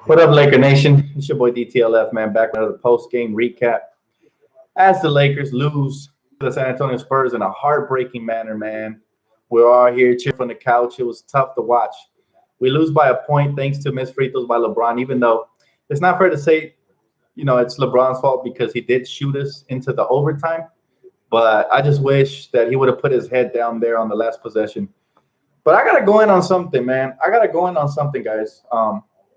What up, Laker Nation? It's your boy DTLF, man, back with another post-game recap. As the Lakers lose to the San Antonio Spurs in a heartbreaking manner, man. We're all here cheering from the couch. It was tough to watch. We lose by a point thanks to missed free throws by LeBron, even though it's not fair to say, it's LeBron's fault because he did shoot us into the overtime. But I just wish that he would have put his head down there on the last possession. But I got to go in on something, man. I got to go in on something, guys.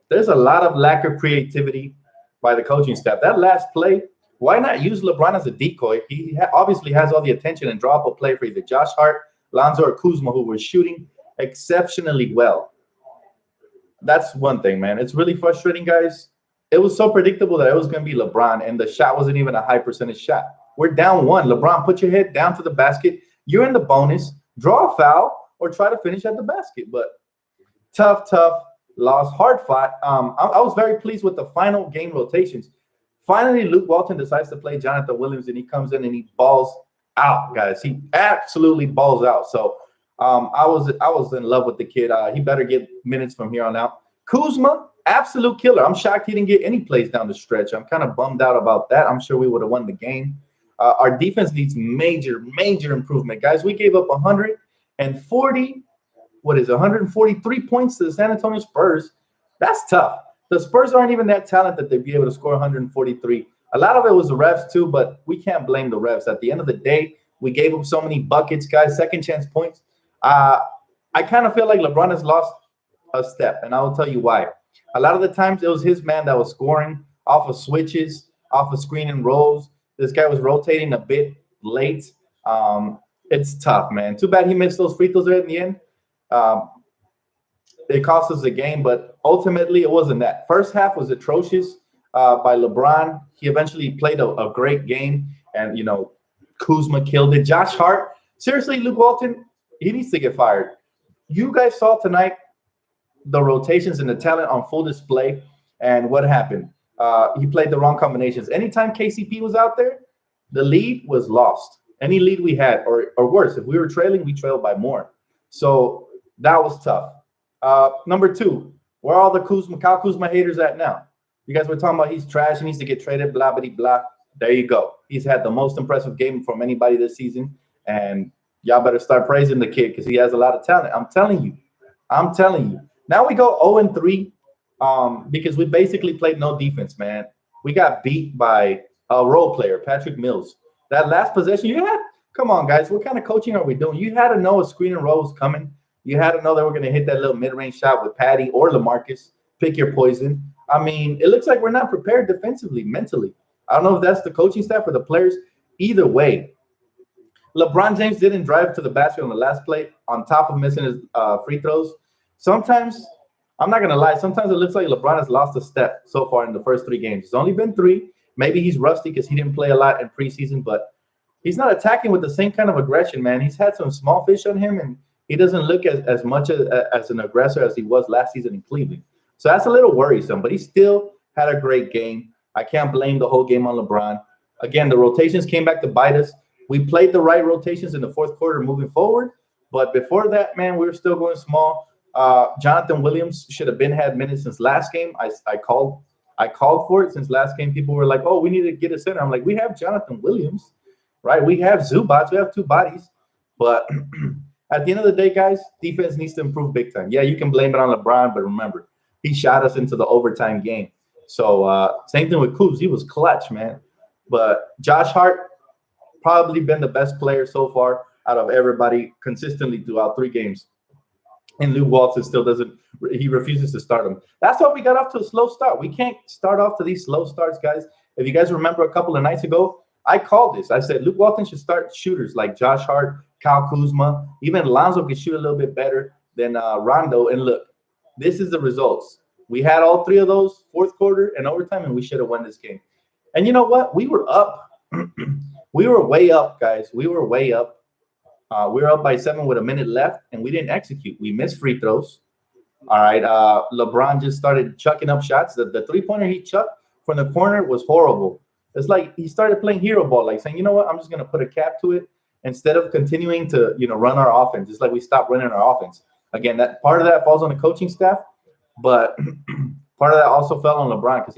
There's a lot of lack of creativity by the coaching staff. That last play, why not use LeBron as a decoy? He obviously has all the attention and draw up a play for either Josh Hart, Lonzo, or Kuzma, who were shooting exceptionally well. That's one thing, man. It's really frustrating, guys. It was so predictable that it was going to be LeBron, and the shot wasn't even a high percentage shot. We're down one. LeBron, put your head down to the basket. You're in the bonus. Draw a foul or try to finish at the basket. But tough loss, hard fought. I was very pleased with the final game rotations. Finally, Luke Walton decides to play Jonathan Williams, and he comes in and he balls out, guys. He absolutely balls out. So I was in love with the kid. He better get minutes from here on out. Kuzma, absolute killer. I'm shocked he didn't get any plays down the stretch. I'm kind of bummed out about that. I'm sure we would have won the game. Our defense needs major improvement, guys. We gave up 143 points to the San Antonio Spurs. That's tough. The Spurs aren't even that talented that they'd be able to score 143. A lot of it was the refs too, but we can't blame the refs. At the end of the day, we gave them so many buckets, guys, second chance points. I kind of feel like LeBron has lost a step, and I will tell you why. A lot of the times it was his man that was scoring off of switches, off of screen and rolls. This guy was rotating a bit late. It's tough, man. Too bad he missed those free throws there in the end. It cost us the game, but ultimately it wasn't that. First half was atrocious by LeBron. He eventually played a great game, and, Kuzma killed it. Josh Hart, seriously, Luke Walton, he needs to get fired. You guys saw tonight the rotations and the talent on full display, and what happened? He played the wrong combinations. Anytime KCP was out there, the lead was lost. Any lead we had, or worse, if we were trailing, we trailed by more. So that was tough. Number two, where are all the Kyle Kuzma haters at now? You guys were talking about he's trash, he needs to get traded, blah, blah, blah. There you go. He's had the most impressive game from anybody this season, and y'all better start praising the kid because he has a lot of talent. I'm telling you. Now we go 0-3 because we basically played no defense, man. We got beat by a role player, Patrick Mills. That last possession come on, guys. What kind of coaching are we doing? You had to know a screen and roll was coming. You had to know that we're going to hit that little mid-range shot with Patty or LaMarcus. Pick your poison. I mean, it looks like we're not prepared defensively, mentally. I don't know if that's the coaching staff or the players. Either way, LeBron James didn't drive to the basket on the last play on top of missing his free throws. Sometimes, I'm not going to lie, sometimes it looks like LeBron has lost a step so far in the first 3 games. It's only been 3. Maybe he's rusty because he didn't play a lot in preseason, but he's not attacking with the same kind of aggression, man. He's had some small fish on him, and he doesn't look as much as an aggressor as he was last season in Cleveland. So that's a little worrisome, but he still had a great game. I can't blame the whole game on LeBron. Again, the rotations came back to bite us. We played the right rotations in the fourth quarter moving forward, but before that, man, we were still going small. Jonathan Williams should have had minutes since last game. I called for it since last game. People were like, oh, we need to get a center. I'm like, we have Jonathan Williams, right? We have Zubats. We have 2 bodies. But at the end of the day, guys, defense needs to improve big time. Yeah, you can blame it on LeBron, but remember, he shot us into the overtime game. So same thing with Kuz. He was clutch, man. But Josh Hart probably been the best player so far out of everybody consistently throughout 3 games. And Luke Walton still he refuses to start him. That's why we got off to a slow start. We can't start off to these slow starts, guys. If you guys remember a couple of nights ago, I called this. I said Luke Walton should start shooters like Josh Hart, Kyle Kuzma. Even Lonzo can shoot a little bit better than Rondo. And look, this is the results. We had all 3 of those, fourth quarter and overtime, and we should have won this game. And you know what? We were up. We were way up, guys. We were way up. We were up by 7 with a minute left, and we didn't execute. We missed free throws. All right. LeBron just started chucking up shots. The three-pointer he chucked from the corner was horrible. It's like he started playing hero ball, like saying, you know what, I'm just going to put a cap to it instead of continuing to, run our offense. It's like we stopped running our offense. Again, that part of that falls on the coaching staff. But Part of that also fell on LeBron because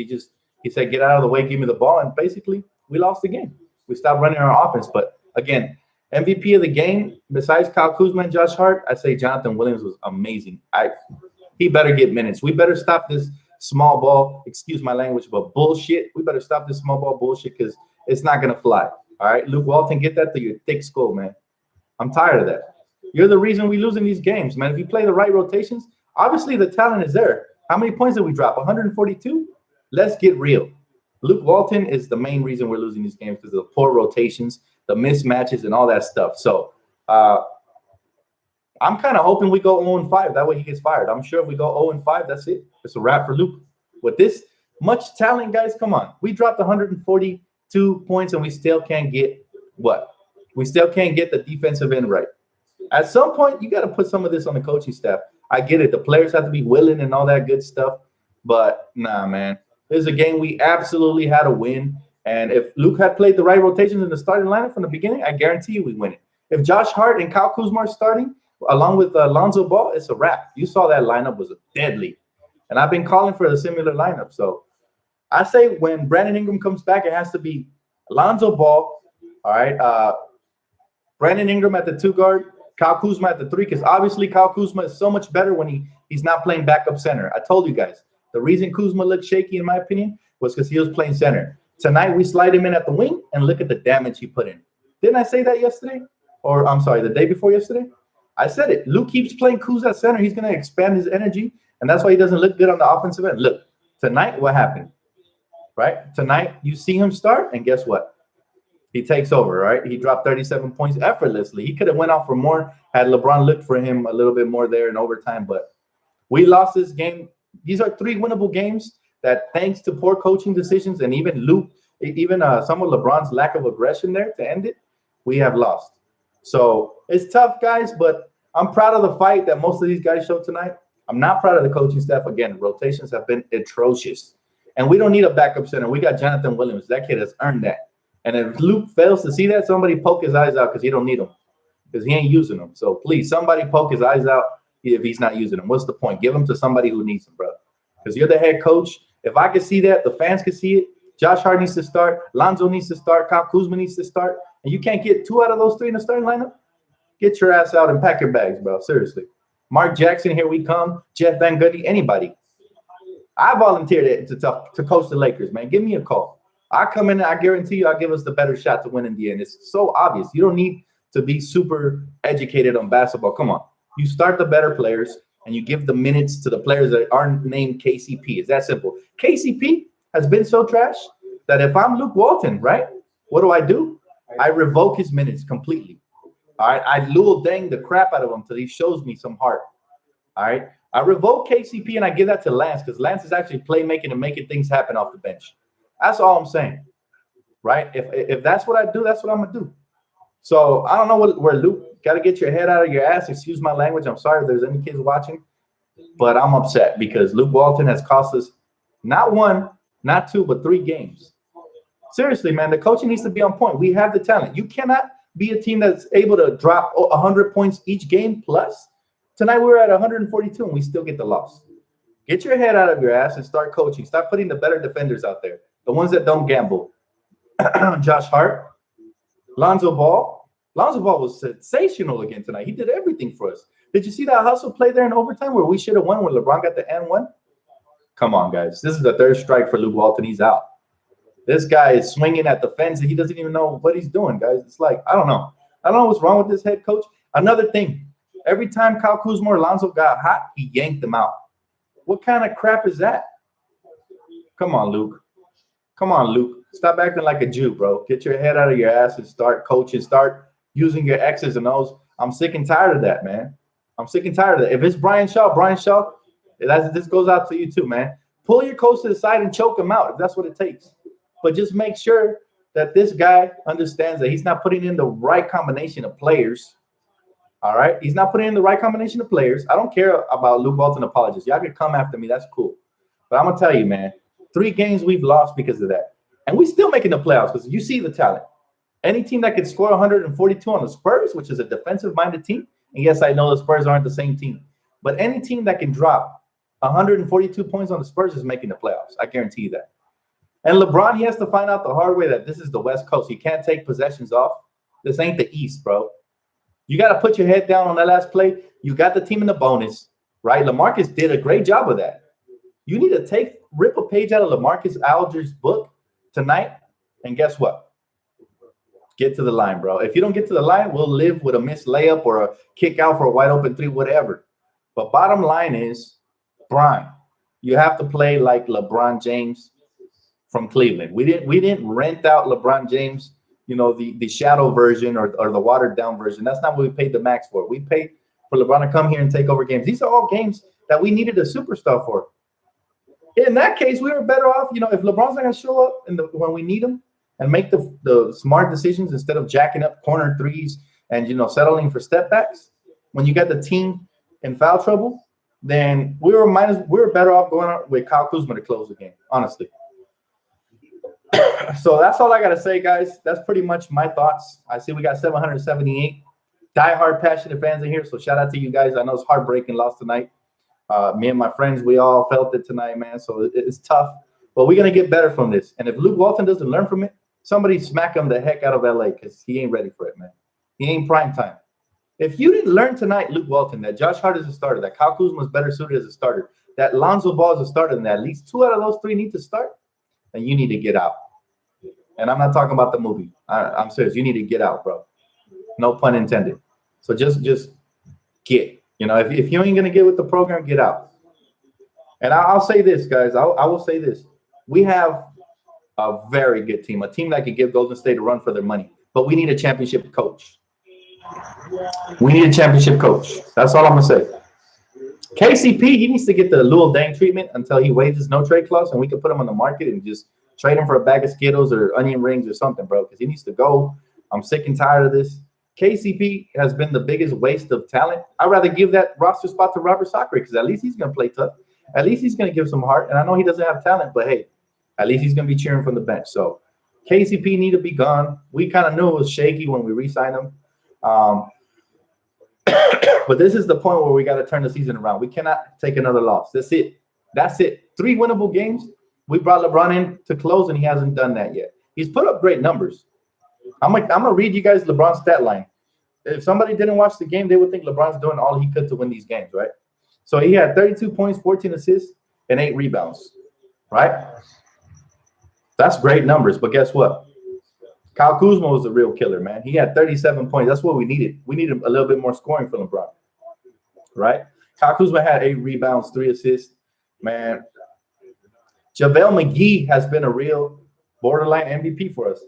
he said, get out of the way, give me the ball. And basically, we lost the game. We stopped running our offense. But again, MVP of the game, besides Kyle Kuzma and Josh Hart, I'd say Jonathan Williams was amazing. He better get minutes. We better stop this small ball, excuse my language, but bullshit. We better stop this small ball bullshit because it's not going to fly. All right, Luke Walton, get that through your thick skull, man. I'm tired of that. You're the reason we lose in these games, man. If you play the right rotations, obviously the talent is there. How many points did we drop? 142? Let's get real. Luke Walton is the main reason we're losing these games because of the poor rotations, the mismatches, and all that stuff. So I'm kind of hoping we go 0-5. That way he gets fired. I'm sure if we go 0-5, that's it. It's a wrap for Luke. With this much talent, guys, come on. We dropped 142 points, and we still can't get what? We still can't get the defensive end right. At some point, you got to put some of this on the coaching staff. I get it. The players have to be willing and all that good stuff. But, nah, man. This is a game we absolutely had to win. And if Luke had played the right rotations in the starting lineup from the beginning, I guarantee you we win it. If Josh Hart and Kyle Kuzma are starting, along with Lonzo Ball, it's a wrap. You saw that lineup was deadly. And I've been calling for a similar lineup. So I say when Brandon Ingram comes back, it has to be Lonzo Ball, all right, Brandon Ingram at the 2 guard, Kyle Kuzma at the 3, because obviously Kyle Kuzma is so much better when he's not playing backup center. I told you guys, the reason Kuzma looked shaky, in my opinion, was because he was playing center. Tonight, we slide him in at the wing, and look at the damage he put in. Didn't I say that yesterday? Or, I'm sorry, the day before yesterday? I said it. Luke keeps playing Kuz at center. He's going to expand his energy, and that's why he doesn't look good on the offensive end. Look, tonight, what happened? Right? Tonight, you see him start, and guess what? He takes over, right? He dropped 37 points effortlessly. He could have went off for more had LeBron looked for him a little bit more there in overtime, but we lost this game. These are 3 winnable games that, thanks to poor coaching decisions and even Luke, some of LeBron's lack of aggression there to end it, we have lost. So it's tough, guys, but I'm proud of the fight that most of these guys showed tonight. I'm not proud of the coaching staff. Again, rotations have been atrocious. And we don't need a backup center. We got Jonathan Williams. That kid has earned that. And if Luke fails to see that, somebody poke his eyes out because he don't need them, because he ain't using them. So please, somebody poke his eyes out if he's not using them. What's the point? Give them to somebody who needs them, bro. Because you're the head coach. If I could see that, the fans could see it. Josh Hart needs to start. Lonzo needs to start. Kyle Kuzma needs to start. And you can't get 2 out of those 3 in the starting lineup? Get your ass out and pack your bags, bro. Seriously. Mark Jackson, here we come. Jeff Van Gundy, anybody. I volunteered to coach the Lakers, man. Give me a call. I come in, I guarantee you I'll give us the better shot to win in the end. It's so obvious. You don't need to be super educated on basketball. Come on. You start the better players, and you give the minutes to the players that aren't named KCP. It's that simple. KCP has been so trash that if I'm Luke Walton, right, what do? I revoke his minutes completely. All right? I Lil Dang the crap out of him until he shows me some heart. All right? I revoke KCP, and I give that to Lance because Lance is actually playmaking and making things happen off the bench. That's all I'm saying, right? If that's what I do, that's what I'm going to do. So I don't know where Luke, got to get your head out of your ass. Excuse my language. I'm sorry if there's any kids watching, but I'm upset because Luke Walton has cost us not 1, not 2, but 3 games. Seriously, man, the coaching needs to be on point. We have the talent. You cannot be a team that's able to drop 100 points each game plus. Tonight we were at 142 and we still get the loss. Get your head out of your ass and start coaching. Start putting the better defenders out there. The ones that don't gamble. Josh Hart, Lonzo Ball. Lonzo Ball was sensational again tonight. He did everything for us. Did you see that hustle play there in overtime where we should have won when LeBron got the N1? Come on, guys. This is the 3rd strike for Luke Walton. He's out. This guy is swinging at the fence, and he doesn't even know what he's doing, guys. It's like, I don't know. I don't know what's wrong with this head coach. Another thing, every time Kyle Kuzma or Lonzo got hot, he yanked them out. What kind of crap is that? Come on, Luke. Come on, Luke. Stop acting like a Jew, bro. Get your head out of your ass and start coaching. Start using your X's and O's. I'm sick and tired of that, man. I'm sick and tired of that. If it's Brian Shaw, this goes out to you too, man. Pull your coach to the side and choke him out if that's what it takes. But just make sure that this guy understands that he's not putting in the right combination of players. All right? He's not putting in the right combination of players. I don't care about Luke Walton apologists. Y'all can come after me. That's cool. But I'm going to tell you, man, 3 games we've lost because of that. And we still making the playoffs because you see the talent. Any team that could score 142 on the Spurs, which is a defensive-minded team, and yes, I know the Spurs aren't the same team, but any team that can drop 142 points on the Spurs is making the playoffs. I guarantee you that. And LeBron, he has to find out the hard way that this is the West Coast. He can't take possessions off. This ain't the East, bro. You got to put your head down on that last play. You got the team in the bonus, right? LaMarcus did a great job of that. You need to rip a page out of LaMarcus Aldridge's book tonight, and guess what? Get to the line, bro. If you don't get to the line, we'll live with a missed layup or a kick out for a wide open three, whatever. But bottom line is, Bron, you have to play like LeBron James from Cleveland. We didn't rent out LeBron James, the shadow version or the watered down version. That's not what we paid the max for. We paid for LeBron to come here and take over games. These are all games that we needed a superstar for. In that case, we were better off, if LeBron's not going to show up when we need him and make the smart decisions instead of jacking up corner threes and, settling for step backs. When you got the team in foul trouble, then we were better off going out with Kyle Kuzma to close the game, honestly. So that's all I got to say, guys. That's pretty much my thoughts. I see we got 778 diehard passionate fans in here, so shout out to you guys. I know it's heartbreaking loss tonight. Me and my friends, we all felt it tonight, man, so it's tough. But we're going to get better from this. And if Luke Walton doesn't learn from it, somebody smack him the heck out of L.A. because he ain't ready for it, man. He ain't prime time. If you didn't learn tonight, Luke Walton, that Josh Hart is a starter, that Kyle Kuzma is better suited as a starter, that Lonzo Ball is a starter, and that at least 2 out of those 3 need to start, then you need to get out. And I'm not talking about the movie. I'm serious. You need to get out, bro. No pun intended. So just get. If you ain't going to get with the program, get out. And I'll say this, guys. I will say this. We have a very good team, a team that can give Golden State a run for their money. But we need a championship coach. We need a championship coach. That's all I'm going to say. KCP, he needs to get the Luol Deng treatment until he waives his no-trade clause, and we can put him on the market and just trade him for a bag of Skittles or onion rings or something, bro, because he needs to go. I'm sick and tired of this. KCP has been the biggest waste of talent. I'd rather give that roster spot to Robert Sacre because at least he's going to play tough. At least he's going to give some heart. And I know he doesn't have talent, but, hey, at least he's going to be cheering from the bench. So KCP need to be gone. We kind of knew it was shaky when we re-signed him. But this is the point where we got to turn the season around. We cannot take another loss. That's it. 3 winnable games. We brought LeBron in to close, and he hasn't done that yet. He's put up great numbers. I'm gonna read you guys LeBron's stat line. If somebody didn't watch the game, they would think LeBron's doing all he could to win these games, right? So he had 32 points, 14 assists, and 8 rebounds, right? That's great numbers, but guess what? Kyle Kuzma was the real killer, man. He had 37 points. That's what we needed. We needed a little bit more scoring for LeBron, right? Kyle Kuzma had 8 rebounds, 3 assists. Man, JaVale McGee has been a real borderline MVP for us.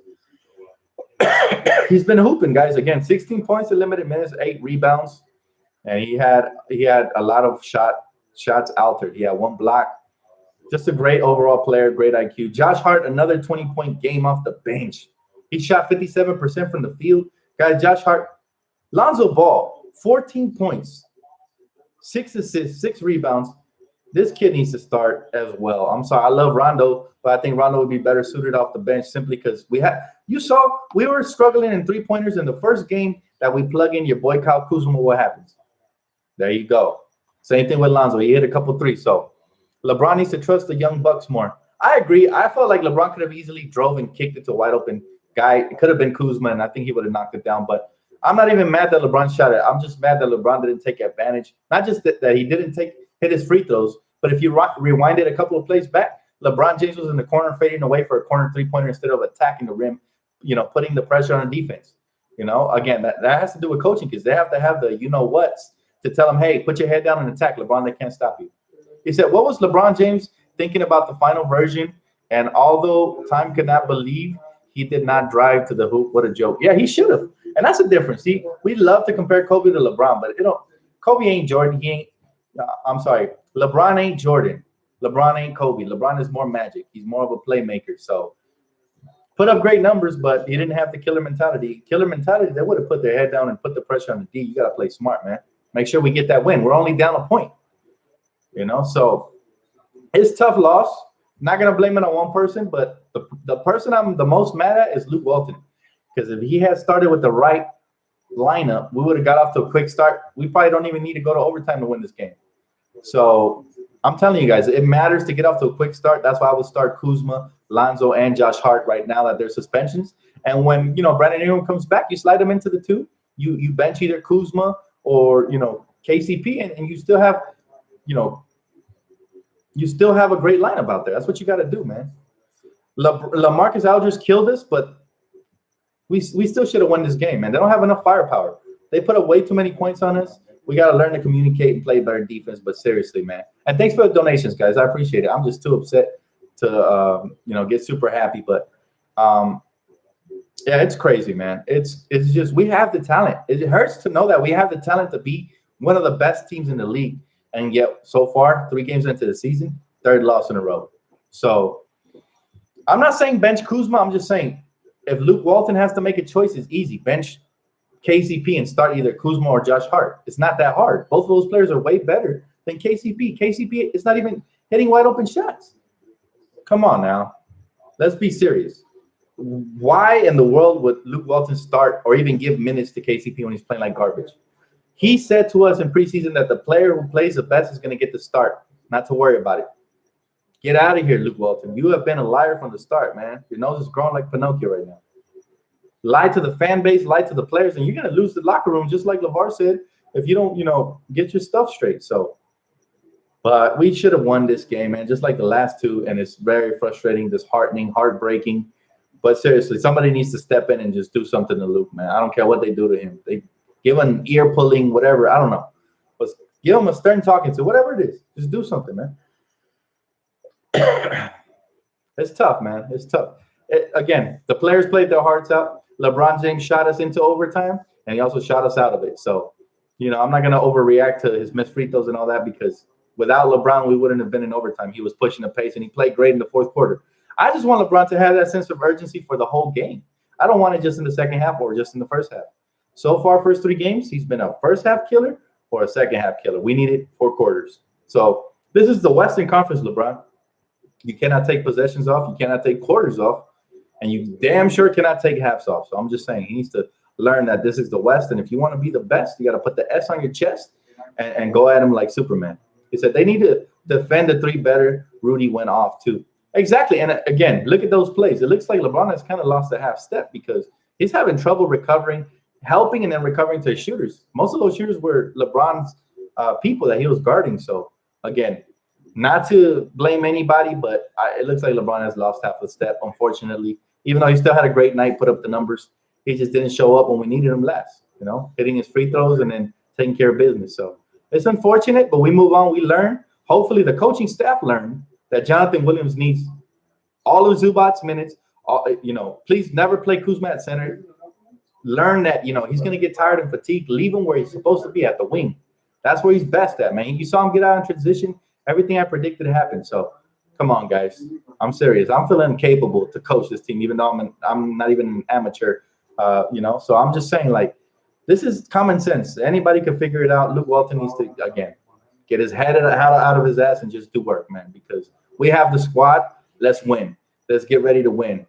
He's been hooping, guys. Again, 16 points in limited minutes, 8 rebounds, and he had a lot of shots altered. He had 1 block. Just a great overall player, great IQ. Josh Hart, another 20-point game off the bench. He shot 57% from the field. Guys, Josh Hart, Lonzo Ball, 14 points, 6 assists, 6 rebounds. This kid needs to start as well. I'm sorry, I love Rondo, but I think Rondo would be better suited off the bench simply because we were struggling in 3-pointers in the first game that we plug in your boy Kyle Kuzma. What happens? There you go. Same thing with Lonzo. He hit a couple 3s. So LeBron needs to trust the young Bucks more. I agree. I felt like LeBron could have easily drove and kicked it to a wide open guy. It could have been Kuzma, and I think he would have knocked it down. But I'm not even mad that LeBron shot it. I'm just mad that LeBron didn't take advantage. Not just that he didn't hit his free throws, but if you rewind it a couple of plays back, LeBron James was in the corner fading away for a corner 3-pointer instead of attacking the rim, putting the pressure on defense. Again, that has to do with coaching because they have to have the you-know-whats to tell them, hey, put your head down and attack. LeBron, they can't stop you. He said, what was LeBron James thinking about the final version? And although time could not believe he did not drive to the hoop, what a joke. Yeah, he should have. And that's the difference. See, we love to compare Kobe to LeBron, but Kobe ain't Jordan. LeBron ain't Jordan. LeBron ain't Kobe. LeBron is more magic. He's more of a playmaker. So put up great numbers, but he didn't have the killer mentality. Killer mentality, they would have put their head down and put the pressure on the D. You got to play smart, man. Make sure we get that win. We're only down a point. So it's tough loss. Not going to blame it on one person, but the person I'm the most mad at is Luke Walton. Because if he had started with the right lineup, we would have got off to a quick start. We probably don't even need to go to overtime to win this game. So I'm telling you guys, it matters to get off to a quick start. That's why I would start Kuzma, Lonzo, and Josh Hart right now that they're suspensions. And when Brandon Ingram comes back, you slide him into the two. You bench either Kuzma or KCP, and you still have a great lineup out there. That's what you got to do, man. LaMarcus Aldridge killed us, but we still should have won this game, man. They don't have enough firepower. They put up way too many points on us. We got to learn to communicate and play better defense. But seriously, man. And thanks for the donations, guys. I appreciate it. I'm just too upset to get super happy. But yeah, it's crazy, man. It's just we have the talent. It hurts to know that we have the talent to be one of the best teams in the league. And yet, so far, 3 games into the season, 3rd loss in a row. So I'm not saying bench Kuzma. I'm just saying if Luke Walton has to make a choice, it's easy. Bench KCP and start either Kuzma or Josh Hart. It's not that hard. Both of those players are way better than KCP. KCP is not even hitting wide open shots. Come on now. Let's be serious. Why in the world would Luke Walton start or even give minutes to KCP when he's playing like garbage? He said to us in preseason that the player who plays the best is going to get the start, not to worry about it. Get out of here, Luke Walton. You have been a liar from the start, man. Your nose is growing like Pinocchio right now. Lie to the fan base, lie to the players, and you're going to lose the locker room, just like LeVar said, if you don't, get your stuff straight. So, but we should have won this game, man, just like the last 2, and it's very frustrating, disheartening, heartbreaking. But seriously, somebody needs to step in and just do something to Luke, man. I don't care what they do to him. They give him an ear pulling, whatever. I don't know. But give him a stern talking to, whatever it is. Just do something, man. It's tough, man. It's tough. Again, the players played their hearts out. LeBron James shot us into overtime, and he also shot us out of it. So, I'm not going to overreact to his missed free throws and all that because without LeBron, we wouldn't have been in overtime. He was pushing the pace, and he played great in the 4th quarter. I just want LeBron to have that sense of urgency for the whole game. I don't want it just in the second half or just in the first half. So far, first 3 games, he's been a first half killer or a second half killer. We needed 4 quarters. So this is the Western Conference, LeBron. You cannot take possessions off. You cannot take quarters off. And you damn sure cannot take halves off. So I'm just saying he needs to learn that this is the West. And if you want to be the best, you got to put the S on your chest and go at him like Superman. He said they need to defend the 3 better. Rudy went off too. Exactly. And again, look at those plays. It looks like LeBron has kind of lost a half step because he's having trouble recovering, helping and then recovering to his shooters. Most of those shooters were LeBron's people that he was guarding. So again, not to blame anybody, but it looks like LeBron has lost half a step, unfortunately. Even though he still had a great night, put up the numbers, he just didn't show up when we needed him last, hitting his free throws and then taking care of business. So it's unfortunate, but we move on. We learn. Hopefully the coaching staff learned that Jonathan Williams needs all of Zubac's minutes. Please never play Kuzma at center. Learn that, he's going to get tired and fatigued. Leave him where he's supposed to be at the wing. That's where he's best at, man. You saw him get out in transition. Everything I predicted happened. So come on, guys. I'm serious. I'm feeling capable to coach this team, even though I'm not even an amateur, So I'm just saying, like, this is common sense. Anybody can figure it out. Luke Walton needs to, again, get his head out of his ass and just do work, man, because we have the squad. Let's win. Let's get ready to win.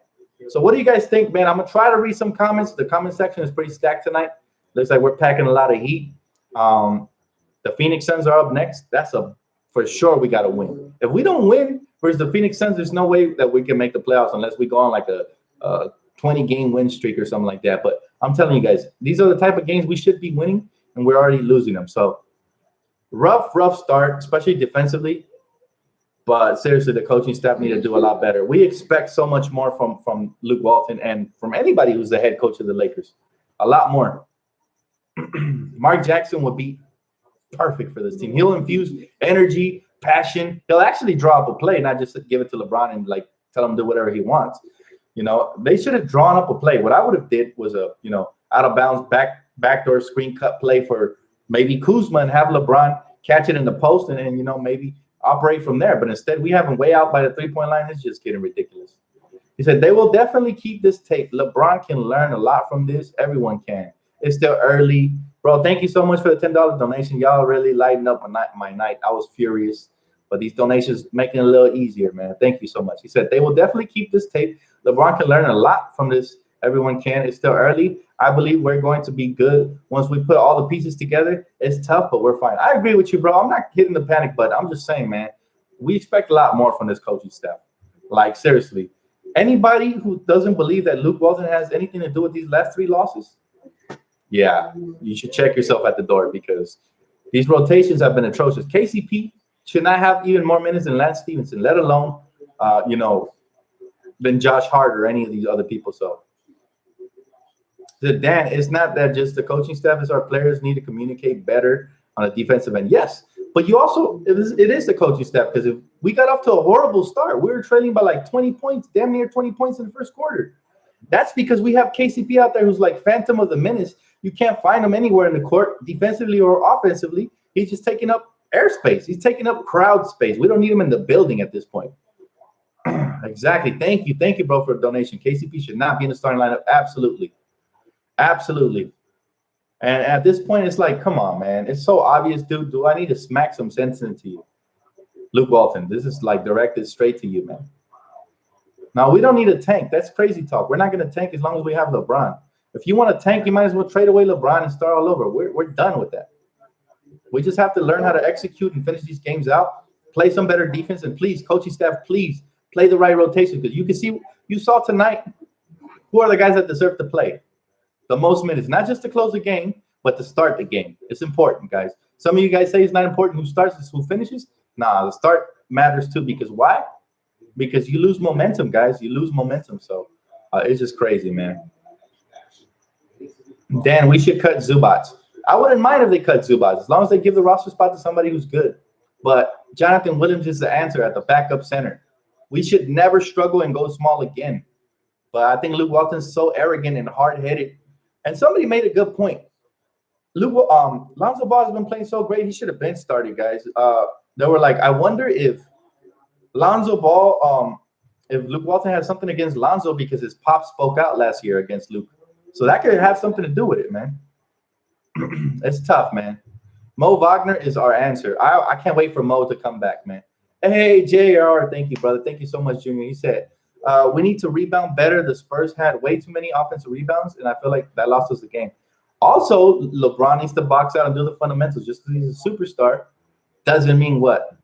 So what do you guys think, man? I'm going to try to read some comments. The comment section is pretty stacked tonight. Looks like we're packing a lot of heat. The Phoenix Suns are up next. For sure we got to win. If we don't win versus the Phoenix Suns, there's no way that we can make the playoffs unless we go on like a 20-game win streak or something like that. But I'm telling you guys, these are the type of games we should be winning, and we're already losing them. So rough start, especially defensively. But seriously, the coaching staff need to do a lot better. We expect so much more from Luke Walton and from anybody who's the head coach of the Lakers. A lot more. Mark Jackson would be perfect for this team. He'll infuse energy, passion. He'll actually draw up a play, not just give it to LeBron and like tell him to do whatever he wants. They should have drawn up a play. What I would have did was a out of bounds backdoor screen cut play for maybe Kuzma and have LeBron catch it in the post and then maybe operate from there. But instead, we have him way out by the 3-point line. It's just getting ridiculous. He said they will definitely keep this tape. LeBron can learn a lot from this. Everyone can. It's still early. Bro, thank you so much for the $10 donation. Y'all really lighten up my night. I was furious. But these donations making it a little easier, man. Thank you so much. He said they will definitely keep this tape. LeBron can learn a lot from this. Everyone can. It's still early. I believe we're going to be good once we put all the pieces together. It's tough, but we're fine. I agree with you, bro. I'm not hitting the panic button. I'm just saying, man, We expect a lot more from this coaching staff. Like, seriously. Anybody who doesn't believe that Luke Walton has anything to do with these last 3 losses, yeah, you should check yourself at the door, because these rotations have been atrocious. KCP should not have even more minutes than Lance Stevenson, let alone, than Josh Hart or any of these other people. So, Dan, it's not that just the coaching staff, it's our players need to communicate better on a defensive end. Yes, but you also, it is the coaching staff, because if we got off to a horrible start, we were trailing by like 20 points, damn near 20 points in the first quarter. That's because we have KCP out there who's like phantom of the menace. You can't find him anywhere in the court, defensively or offensively. He's just taking up airspace. He's taking up crowd space. We don't need him in the building at this point. Exactly. Thank you, bro, for a donation. KCP should not be in the starting lineup. Absolutely. And at this point, it's like, come on, man. It's so obvious, dude. Do I need to smack some sense into you? Luke Walton, this is like directed straight to you, man. Now, we don't need a tank. That's crazy talk. We're not going to tank as long as we have LeBron. If you want to tank, you might as well trade away LeBron and start all over. We're done with that. We just have to learn how to execute and finish these games out, play some better defense, and please, coaching staff, please play the right rotation, because you saw tonight who are the guys that deserve to play the most minutes, not just to close the game, but to start the game. It's important, guys. Some of you guys say it's not important who starts, it's who finishes. Nah, the start matters too, because why? Because you lose momentum, guys. You lose momentum. So it's just crazy, man. Dan, we should cut Zubats. I wouldn't mind if they cut Zubats, as long as they give the roster spot to somebody who's good. But Jonathan Williams is the answer at the backup center. We should never struggle and go small again. But I think Luke Walton's so arrogant and hard-headed. And somebody made a good point. Lonzo Ball has been playing so great, he should have been started, guys. They were like, I wonder if Lonzo Ball, if Luke Walton has something against Lonzo because his pop spoke out last year against Luke. So that could have something to do with it, man. It's tough, man. Mo Wagner is our answer. I can't wait for Mo to come back, man. Hey, JR, thank you, brother. Thank you so much, Junior. He said, we need to rebound better. The Spurs had way too many offensive rebounds, and I feel like that lost us the game. Also, LeBron needs to box out and do the fundamentals. Just because he's a superstar doesn't mean what?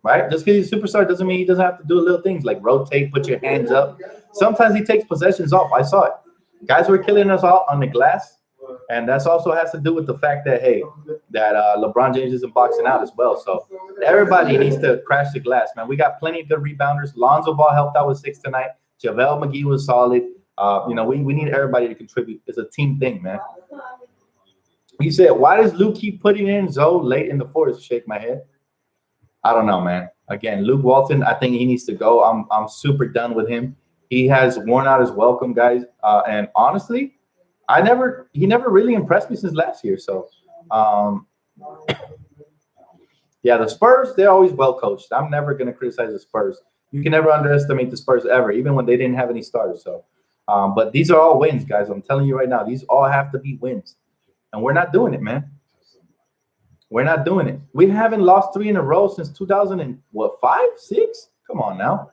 Right? Just because he's a superstar doesn't mean he doesn't have to do little things like rotate, put your hands up. Sometimes he takes possessions off. I saw it. Guys were killing us all on the glass, and that's also has to do with the fact that, hey, that LeBron James isn't boxing out as well. So everybody needs to crash the glass, man. We got plenty of good rebounders. Lonzo Ball helped out with 6 tonight. JaVale McGee was solid. We need everybody to contribute. It's a team thing, man. He said, why does Luke keep putting in Zoe late in the fourth? Shake my head. I don't know, man. Again, Luke Walton, I think he needs to go. I'm super done with him. He has worn out his welcome, guys. And honestly, he never really impressed me since last year. So, yeah, the Spurs, they're always well coached. I'm never going to criticize the Spurs. You can never underestimate the Spurs ever, even when they didn't have any starters. So, but these are all wins, guys. I'm telling you right now, these all have to be wins. And we're not doing it, man. We're not doing it. We haven't lost 3 in a row since 2005, 6? Come on now.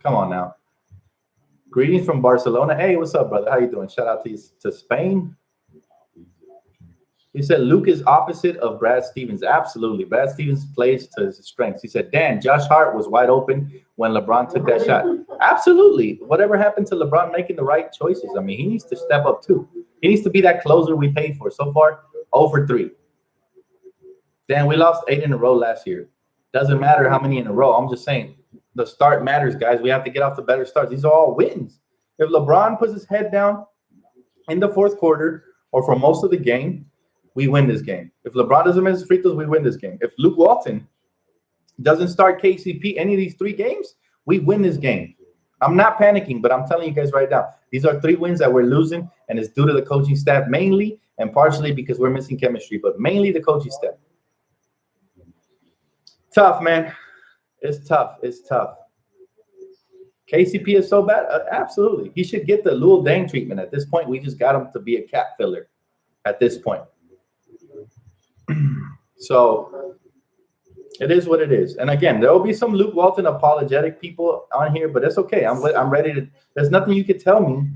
Come on now. Greetings from Barcelona. Hey, what's up, brother? How you doing? Shout out to Spain. He said Luke is opposite of Brad Stevens. Absolutely. Brad Stevens plays to his strengths. He said, Dan, Josh Hart was wide open when LeBron took that shot. Absolutely. Whatever happened to LeBron making the right choices? I mean, he needs to step up too. He needs to be that closer we paid for. So far, 0 for 3. Dan, we lost 8 in a row last year. Doesn't matter how many in a row. I'm just saying the start matters, guys. We have to get off the better starts. These are all wins. If LeBron puts his head down in the fourth quarter or for most of the game, we win this game. If LeBron doesn't miss free throws, we win this game. If Luke Walton doesn't start KCP any of these 3 games, we win this game. I'm not panicking, but I'm telling you guys right now, these are 3 wins that we're losing, and it's due to the coaching staff mainly, and partially because we're missing chemistry, but mainly the coaching staff. Tough, man. It's tough. It's tough. KCP is so bad? Absolutely. He should get the Lil Dang treatment. At this point, we just got him to be a cap filler at this point. So it is what it is. And again, there will be some Luke Walton apologetic people on here, but it's okay. I'm ready to. There's nothing you could tell me.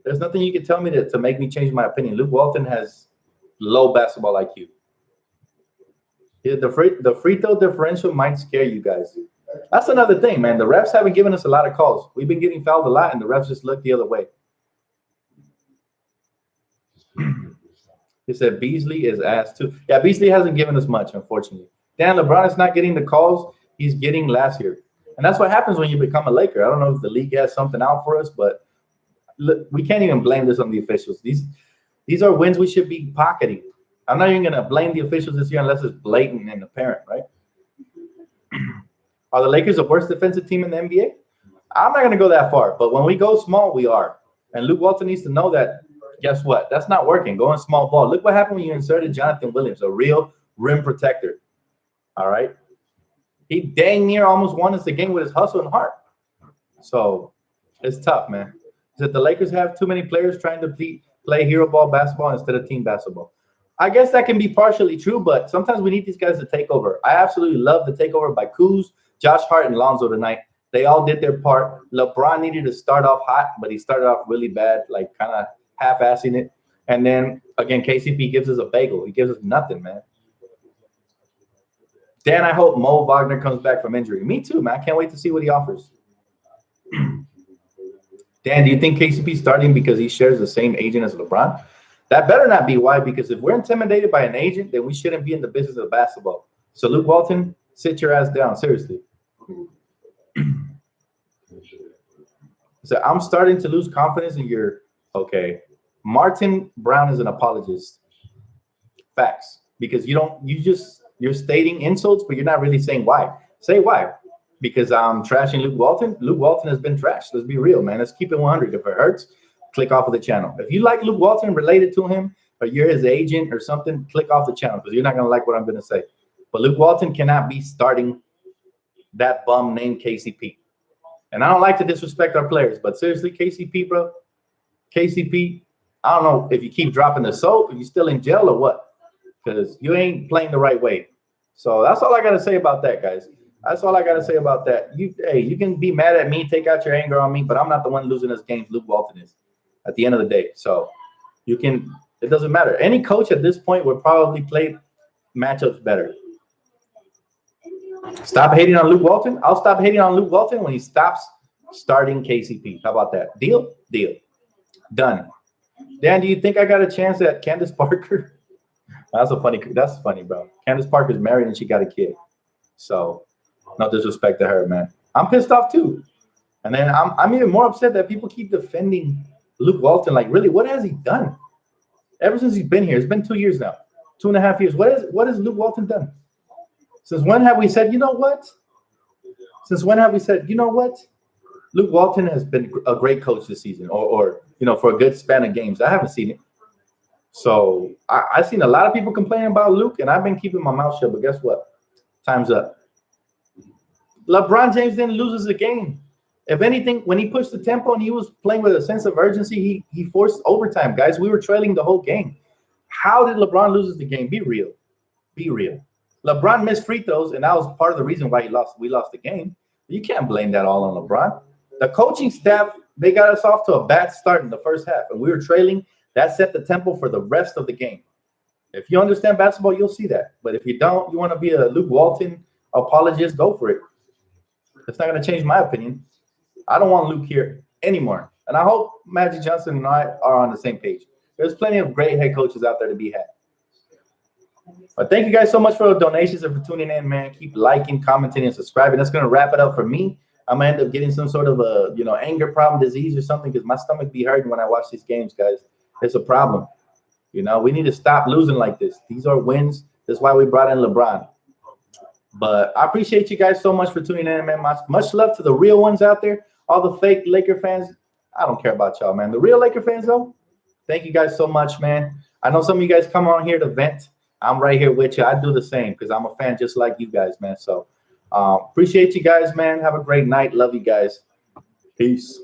There's nothing you could tell me to make me change my opinion. Luke Walton has low basketball IQ. Yeah, the free throw differential might scare you guys. That's another thing, man. The refs haven't given us a lot of calls. We've been getting fouled a lot, and the refs just look the other way. He said Beasley is asked too. Yeah, Beasley hasn't given us much, unfortunately. Dan LeBron is not getting the calls he's getting last year. And that's what happens when you become a Laker. I don't know if the league has something out for us, but look, we can't even blame this on the officials. These are wins we should be pocketing. I'm not even going to blame the officials this year unless it's blatant and apparent, right? Are the Lakers the worst defensive team in the NBA? I'm not going to go that far, but when we go small, we are. And Luke Walton needs to know that. Guess what? That's not working. Going small ball. Look what happened when you inserted Jonathan Williams, a real rim protector. All right? He dang near almost won us the game with his hustle and heart. So it's tough, man. That the Lakers have too many players trying to play hero ball basketball instead of team basketball. I guess that can be partially true, but sometimes we need these guys to take over. I absolutely love the takeover by Kuz, Josh Hart, and Lonzo tonight. They all did their part. LeBron needed to start off hot, but he started off really bad, like kind of half-assing it. And then, again, KCP gives us a bagel. He gives us nothing, man. Dan, I hope Mo Wagner comes back from injury. Me too, man. I can't wait to see what he offers. Dan, do you think KCP starting because he shares the same agent as LeBron? That better not be why, because if we're intimidated by an agent, then we shouldn't be in the business of basketball. So, Luke Walton, sit your ass down. Seriously. So, I'm starting to lose confidence in your – okay. Martin Brown is an apologist. Facts. Because you're stating insults, but you're not really saying why. Say why. Because I'm trashing Luke Walton. Luke Walton has been trashed. Let's be real, man. Let's keep it 100. If it hurts, click off of the channel. If you like Luke Walton, related to him, or you're his agent or something, click off the channel because you're not going to like what I'm going to say. But Luke Walton cannot be starting that bum named KCP. And I don't like to disrespect our players, but seriously, KCP, bro, KCP, I don't know if you keep dropping the soap, are you still in jail or what? Because you ain't playing the right way. So that's all I got to say about that, guys. That's all I got to say about that. You can be mad at me, take out your anger on me, but I'm not the one losing this game. Luke Walton is at the end of the day. So it doesn't matter. Any coach at this point would probably play matchups better. Stop hating on Luke Walton. I'll stop hating on Luke Walton when he stops starting KCP. How about that? Deal? Deal. Done. Dan, do you think I got a chance at Candace Parker? That's funny, bro. Candace Parker's married and she got a kid. So no disrespect to her, man. I'm pissed off too. And then I'm even more upset that people keep defending Luke Walton. Like, really, what has he done? Ever since he's been here, it's been 2 years now. 2.5 years. What has Luke Walton done? Since when have we said, you know what? Since when have we said, you know what? Luke Walton has been a great coach this season, or for a good span of games. I haven't seen it. So I've seen a lot of people complaining about Luke, and I've been keeping my mouth shut. But guess what? Time's up. LeBron James didn't lose us a game. If anything, when he pushed the tempo and he was playing with a sense of urgency, he forced overtime, guys. We were trailing the whole game. How did LeBron lose us the game? Be real. Be real. LeBron missed free throws, and that was part of the reason why we lost the game. You can't blame that all on LeBron. The coaching staff, they got us off to a bad start in the first half, and we were trailing. That set the tempo for the rest of the game. If you understand basketball, you'll see that. But if you don't, you want to be a Luke Walton apologist, go for it. It's not going to change my opinion. I don't want Luke here anymore. And I hope Magic Johnson and I are on the same page. There's plenty of great head coaches out there to be had. But thank you guys so much for the donations and for tuning in, man. Keep liking, commenting, and subscribing. That's going to wrap it up for me. I'm going to end up getting some sort of a, anger problem, disease or something because my stomach be hurting when I watch these games, guys. It's a problem. We need to stop losing like this. These are wins. That's why we brought in LeBron. But I appreciate you guys so much for tuning in, man. Much love to the real ones out there. All the fake Laker fans, I don't care about y'all, man. The real Laker fans, though, thank you guys so much, man. I know some of you guys come on here to vent. I'm right here with you. I do the same because I'm a fan just like you guys, man. So appreciate you guys, man. Have a great night. Love you guys. Peace.